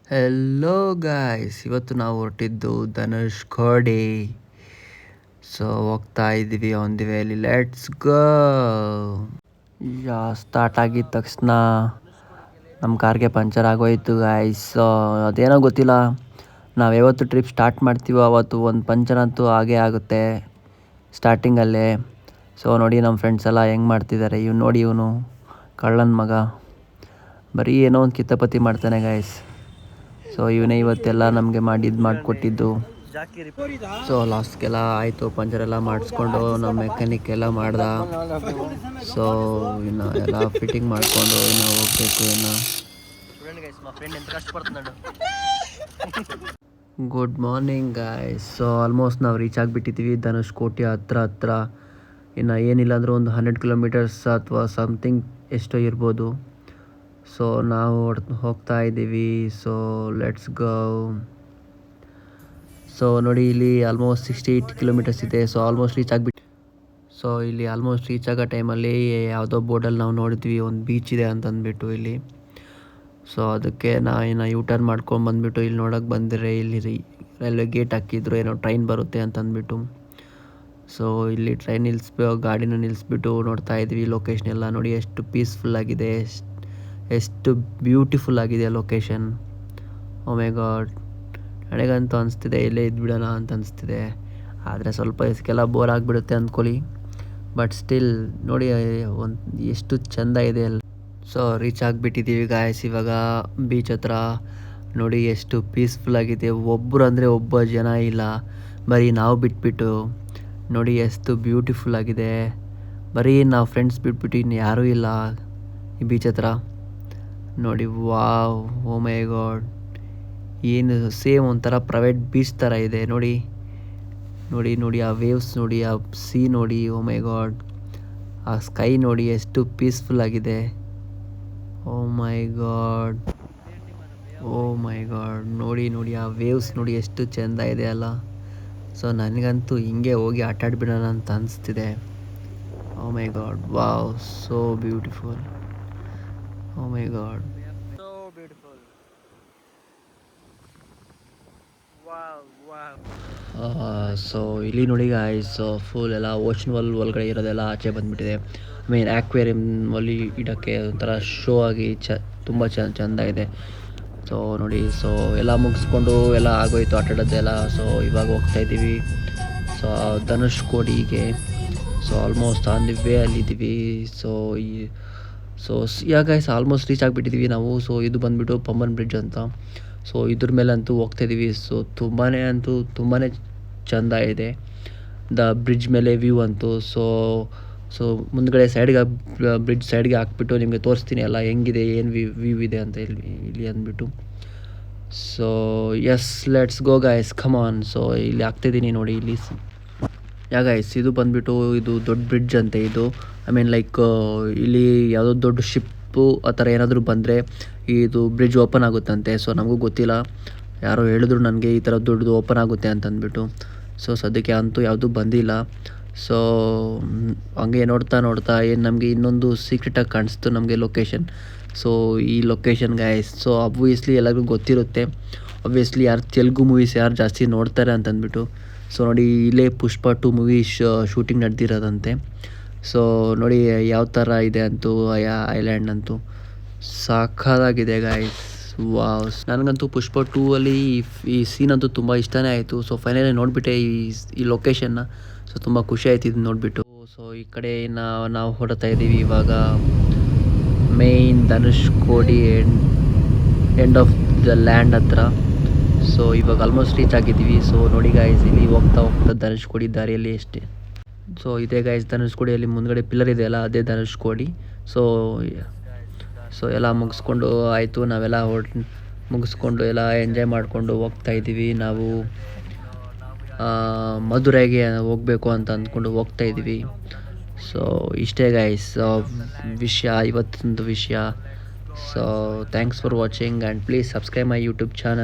Hello guys, ಇವತ್ತು ನಾವು ಹೊರಟಿದ್ದು Dhanushkodi. So ಹೋಗ್ತಾ ಇದ್ದೀವಿ on the valley. Let's go. Start ಆಗಿದ ತಕ್ಷಣ ನಮ್ಮ ಕಾರ್ಗೆ ಪಂಚರ್ ಆಗೋಯ್ತು ಗಾಯ್ಸ್. ಅದೇನೋ ಗೊತ್ತಿಲ್ಲ, ನಾವು ಯಾವತ್ತು ಟ್ರಿಪ್ ಸ್ಟಾರ್ಟ್ ಮಾಡ್ತೀವೋ ಅವತ್ತು ಒಂದು ಪಂಚರ್ ಅಂತೂ ಆಗೇ ಆಗುತ್ತೆ ಸ್ಟಾರ್ಟಿಂಗಲ್ಲೇ. ಸೊ ನೋಡಿ ನಮ್ಮ ಫ್ರೆಂಡ್ಸ್ ಎಲ್ಲ ಹೆಂಗೆ ಮಾಡ್ತಿದ್ದಾರೆ. ಇವ್ನು ನೋಡಿ, ಇವನು ಕಳ್ಳನ ಮಗ ಬರೀ ಏನೋ ಒಂದು ಕಿತ್ತಪತಿ ಮಾಡ್ತಾನೆ ಗಾಯ್ಸ್. ಸೊ ಇವನೇ ಇವತ್ತೆಲ್ಲ ನಮಗೆ ಮಾಡಿಕೊಟ್ಟಿದ್ದು. ಸೊ ಲಾಸ್ಟ್ಗೆಲ್ಲ ಆಯಿತು, ಪಂಚರೆಲ್ಲ ಮಾಡಿಸ್ಕೊಂಡು ನಮ್ಮ ಮೆಕ್ಯಾನಿಕ್ ಎಲ್ಲ ಮಾಡ್ದ. ಸೊ ಇನ್ನು ಎಲ್ಲ ಫಿಟ್ಟಿಂಗ್ ಮಾಡಿಕೊಂಡು ಇನ್ನು ಹೋಗ್ಬೇಕು. ಇನ್ನು good morning guys. So almost ನಾವು ರೀಚ್ ಆಗಿಬಿಟ್ಟಿದ್ದೀವಿ ಧನುಷ್ಕೋಟಿ ಹತ್ರ. ಇನ್ನು ಏನಿಲ್ಲ ಅಂದರೂ ಒಂದು 100 ಕಿಲೋಮೀಟರ್ಸ್ ಅಥವಾ ಸಮಥಿಂಗ್ ಎಷ್ಟೋ ಇರ್ಬೋದು. ಸೊ ನಾವು ಹೋಗ್ತಾ ಇದ್ದೀವಿ. So let's go. ಸೊ ನೋಡಿ, ಇಲ್ಲಿ ಆಲ್ಮೋಸ್ಟ್ 68 ಕಿಲೋಮೀಟರ್ಸ್ ಇದೆ. ಸೊ ಆಲ್ಮೋಸ್ಟ್ ರೀಚ್ ಆಗಿಬಿಟ್ಟು. ಸೊ ಇಲ್ಲಿ ಆಲ್ಮೋಸ್ಟ್ ರೀಚ್ ಆಗೋ ಟೈಮಲ್ಲಿ ಯಾವುದೋ ಬೋರ್ಡಲ್ಲಿ ನಾವು ನೋಡಿದ್ವಿ ಒಂದು ಬೀಚ್ ಇದೆ ಅಂತಂದ್ಬಿಟ್ಟು ಇಲ್ಲಿ. ಸೊ ಅದಕ್ಕೆ ಇನ್ನು ಯೂ ಟರ್ನ್ ಮಾಡ್ಕೊಂಡು ಬಂದುಬಿಟ್ಟು ಇಲ್ಲಿ ನೋಡೋಕ್ಕೆ ಬಂದರೆ ಇಲ್ಲಿ ರೈಲ್ವೆ ಗೇಟ್ ಹಾಕಿದ್ರು, ಏನೋ ಟ್ರೈನ್ ಬರುತ್ತೆ ಅಂತಂದ್ಬಿಟ್ಟು. ಸೊ ಇಲ್ಲಿ ಟ್ರೈನ್ ಗಾಡಿನ ನಿಲ್ಲಿಸ್ಬಿಟ್ಟು ನೋಡ್ತಾ ಇದ್ವಿ ಲೊಕೇಶನ್ ಎಲ್ಲ. ನೋಡಿ ಎಷ್ಟು ಪೀಸ್ಫುಲ್ ಆಗಿದೆ, ಎಷ್ಟು ಬ್ಯೂಟಿಫುಲ್ ಆಗಿದೆ ಲೊಕೇಶನ್. ಓ ಮೈ ಗಾಡ್, ನನಗಂತೂ ಅನಿಸ್ತಿದೆ ಇಲ್ಲೇ ಇದ್ಬಿಡೋಣ ಅಂತ ಅನಿಸ್ತಿದೆ. ಆದರೆ ಸ್ವಲ್ಪ ಇದಕ್ಕೆಲ್ಲ ಬೋರ್ ಆಗಿಬಿಡುತ್ತೆ ಅಂದ್ಕೊಳ್ಳಿ, ಬಟ್ ಸ್ಟಿಲ್ ನೋಡಿ ಒಂದು ಎಷ್ಟು ಚೆಂದ ಇದೆ ಅಲ್ಲ. ಸೊ ರೀಚ್ ಆಗಿಬಿಟ್ಟಿದ್ದೀವಿ ಗಾಯ್ಸ್ ಇವಾಗ ಬೀಚ್ ಹತ್ರ. ನೋಡಿ ಎಷ್ಟು ಪೀಸ್ಫುಲ್ ಆಗಿದೆ, ಒಬ್ಬರು ಅಂದರೆ ಒಬ್ಬ ಜನ ಇಲ್ಲ, ಬರೀ ನಾವು ಬಿಟ್ಬಿಟ್ಟು. ನೋಡಿ ಎಷ್ಟು ಬ್ಯೂಟಿಫುಲ್ ಆಗಿದೆ, ಬರೀ ನಾವು ಫ್ರೆಂಡ್ಸ್ ಬಿಟ್ಬಿಟ್ಟು ಇನ್ನು ಯಾರೂ ಇಲ್ಲ ಈ ಬೀಚ್ ಹತ್ರ. ನೋಡಿ ವಾವ್, ಓ ಮೈ ಗಾಡ್, ಏನು ಸೇಮ್ ಒಂಥರ ಪ್ರೈವೇಟ್ ಬೀಚ್ ಥರ ಇದೆ. ನೋಡಿ ನೋಡಿ ನೋಡಿ ಆ ವೇವ್ಸ್ ನೋಡಿ, ಆ ಸೀ ನೋಡಿ, ಓ ಮೈ ಗಾಡ್, ಆ ಸ್ಕೈ ನೋಡಿ ಎಷ್ಟು ಪೀಸ್ಫುಲ್ ಆಗಿದೆ. ಓ ಮೈ ಗಾಡ್, ಓ ಮೈ ಗಾಡ್, ನೋಡಿ ನೋಡಿ ಆ ವೇವ್ಸ್ ನೋಡಿ ಎಷ್ಟು ಚೆಂದ ಇದೆ ಅಲ್ಲ. ಸೊ ನನಗಂತೂ ಹಿಂಗೆ ಹೋಗಿ ಆಟಾಡ್ಬಿಡೋಣ ಅಂತ ಅನಿಸ್ತಿದೆ. ಓ ಮೈ ಗಾಡ್, ವಾವ್, ಸೋ ಬ್ಯೂಟಿಫುಲ್. ಓ ಮೈ ಗಾಡ್, ಸೊ ಇಲ್ಲಿ ನೋಡಿ ಗಾಯ್ಸ್, ಫುಲ್ ಎಲ್ಲ ಓಷನ್ ಒಳಗಡೆ ಇರೋದೆಲ್ಲ ಆಚೆ ಬಂದುಬಿಟ್ಟಿದೆ. ಮೇನ್ ಆಕ್ವೇರಿಯಮಲ್ಲಿ ಇಡೋಕ್ಕೆ ಒಂಥರ ಶೋ ಆಗಿ ತುಂಬ ಚೆಂದ ಇದೆ. ಸೊ ನೋಡಿ, ಸೊ ಎಲ್ಲ ಮುಗಿಸ್ಕೊಂಡು ಎಲ್ಲ ಆಗೋಯ್ತು ಆಟಾಡೋದೆಲ್ಲ. ಸೊ ಇವಾಗ ಹೋಗ್ತಾಯಿದ್ದೀವಿ ಸೊ ಧನುಷ್ಕೋಡಿಗೆ. So almost on the way ಅಲ್ಲಿದ್ದೀವಿ. ಸೊ ಗಾಯ್ಸ್ ಆಲ್ಮೋಸ್ಟ್ ರೀಚ್ ಆಗಿಬಿಟ್ಟಿದ್ದೀವಿ ನಾವು. ಸೊ ಇದು ಬಂದುಬಿಟ್ಟು ಪಂಬನ್ ಬ್ರಿಡ್ಜ್ ಅಂತ. ಸೊ ಇದ್ರ ಮೇಲೆ ಅಂತೂ ಹೋಗ್ತಾಯಿದ್ದೀವಿ. ಸೊ ತುಂಬಾ ಚೆಂದ ಇದೆ ದ ಬ್ರಿಡ್ಜ್ ಮೇಲೆ ವ್ಯೂ ಅಂತೂ. ಸೊ ಮುಂದ್ಗಡೆ ಬ್ರಿಡ್ಜ್ ಸೈಡ್ಗೆ ಹಾಕ್ಬಿಟ್ಟು ನಿಮಗೆ ತೋರಿಸ್ತೀನಿ ಎಲ್ಲ ಹೆಂಗಿದೆ, ಏನು ವ್ಯೂ ಇದೆ ಅಂತ ಇಲ್ಲಿ ಅಂದ್ಬಿಟ್ಟು. So yes, let's go guys, come on. So ಇಲ್ಲಿ ಹಾಕ್ತಿದ್ದೀನಿ ನೋಡಿ ಇಲ್ಲಿ. ಗಾಯ್ಸ್ ಇದು ಬಂದುಬಿಟ್ಟು ಇದು ದೊಡ್ಡ ಬ್ರಿಡ್ಜ್ ಅಂತೆ ಇದು. ಐ ಮೀನ್ ಲೈಕ್ ಇಲ್ಲಿ ಯಾವುದೋ ದೊಡ್ಡ ಶಿಪ್ಪು ಆ ಥರ ಏನಾದರೂ ಬಂದರೆ ಇದು ಬ್ರಿಡ್ಜ್ ಓಪನ್ ಆಗುತ್ತಂತೆ. ಸೊ ನಮಗೂ ಗೊತ್ತಿಲ್ಲ, ಯಾರೋ ಹೇಳಿದ್ರು ನನಗೆ ಈ ಥರ ದೊಡ್ಡದು ಓಪನ್ ಆಗುತ್ತೆ ಅಂತಂದ್ಬಿಟ್ಟು. ಸೊ ಸದ್ಯಕ್ಕೆ ಅಂತೂ ಯಾವುದೂ ಬಂದಿಲ್ಲ. ಸೊ ಹಂಗೆ ನೋಡ್ತಾ ಏನು ನಮಗೆ ಇನ್ನೊಂದು ಸೀಕ್ರೆಟಾಗಿ ಕಾಣಿಸ್ತು ನಮಗೆ ಲೊಕೇಶನ್. ಸೊ ಈ ಲೊಕೇಶನ್ ಗಾಯ್ಸ್, ಸೊ ಅಬ್ವಿಯಸ್ಲಿ ಎಲ್ಲರಿಗೂ ಗೊತ್ತಿರುತ್ತೆ. ಅಬ್ವಿಯಸ್ಲಿ ಯಾರು ತೆಲುಗು ಮೂವೀಸ್ ಯಾರು ಜಾಸ್ತಿ ನೋಡ್ತಾರೆ ಅಂತಂದ್ಬಿಟ್ಟು. ಸೊ ನೋಡಿ, ಇಲ್ಲೇ ಪುಷ್ಪ 2 ಮೂವಿ ಶೂಟಿಂಗ್ ನಡೆದಿರೋದಂತೆ. ಸೊ ನೋಡಿ ಯಾವ ಥರ ಇದೆ ಅಂತೂ ಐಲ್ಯಾಂಡ್ ಅಂತೂ ಸಾಕಾಗಿದೆ ಗಾಯ್ಸ್. ವಾವ್, ನನಗಂತೂ ಪುಷ್ಪ 2 ಅಲ್ಲಿ ಈ ಸೀನ್ ಅಂತೂ ತುಂಬ ಇಷ್ಟನೇ ಆಯಿತು. ಸೊ ಫೈನಲಿ ನೋಡಿಬಿಟ್ಟೆ ಈ ಲೊಕೇಶನ್ನ. ಸೊ ತುಂಬ ಖುಷಿ ಆಯ್ತು ಇದು ನೋಡಿಬಿಟ್ಟು. ಸೊ ಈ ಕಡೆ ನಾವು ಹೊರಡ್ತಾ ಇದ್ದೀವಿ ಇವಾಗ main Dhanushkodi end of the land ಹತ್ರ. ಸೊ ಇವಾಗ ಆಲ್ಮೋಸ್ಟ್ ರೀಚ್ ಆಗಿದ್ದೀವಿ. ಸೊ ನೋಡಿ ಗಾಯ್ಸ್, ಇಲ್ಲಿ ಹೋಗ್ತಾ ಧನುಷ್ಕೋಡಿ ದಾರಿಯಲ್ಲಿ ಅಷ್ಟೇ. ಸೊ ಇದೇ ಗಾಯ್ಸ್ ಧನುಷ್ಕೋಡಿಯಲ್ಲಿ ಮುಂದ್ಗಡೆ ಪಿಲ್ಲರ್ ಇದೆಯಲ್ಲ, ಅದೇ ಧನುಷ್ಕೋಡಿ. ಸೊ ಎಲ್ಲ ಮುಗಿಸ್ಕೊಂಡು ಆಯಿತು, ನಾವೆಲ್ಲ ಮುಗಿಸ್ಕೊಂಡು ಎಲ್ಲ ಎಂಜಾಯ್ ಮಾಡಿಕೊಂಡು ಹೋಗ್ತಾಯಿದ್ದೀವಿ. ನಾವು ಮಧುರೈಗೆ ಹೋಗಬೇಕು ಅಂತ ಅಂದ್ಕೊಂಡು ಹೋಗ್ತಾಯಿದ್ದೀವಿ. ಸೊ ಇಷ್ಟೇ ಗಾಯ್ಸ್ ಇವತ್ತೊಂದು ವಿಷಯ. So thanks for watching and please subscribe my YouTube channel.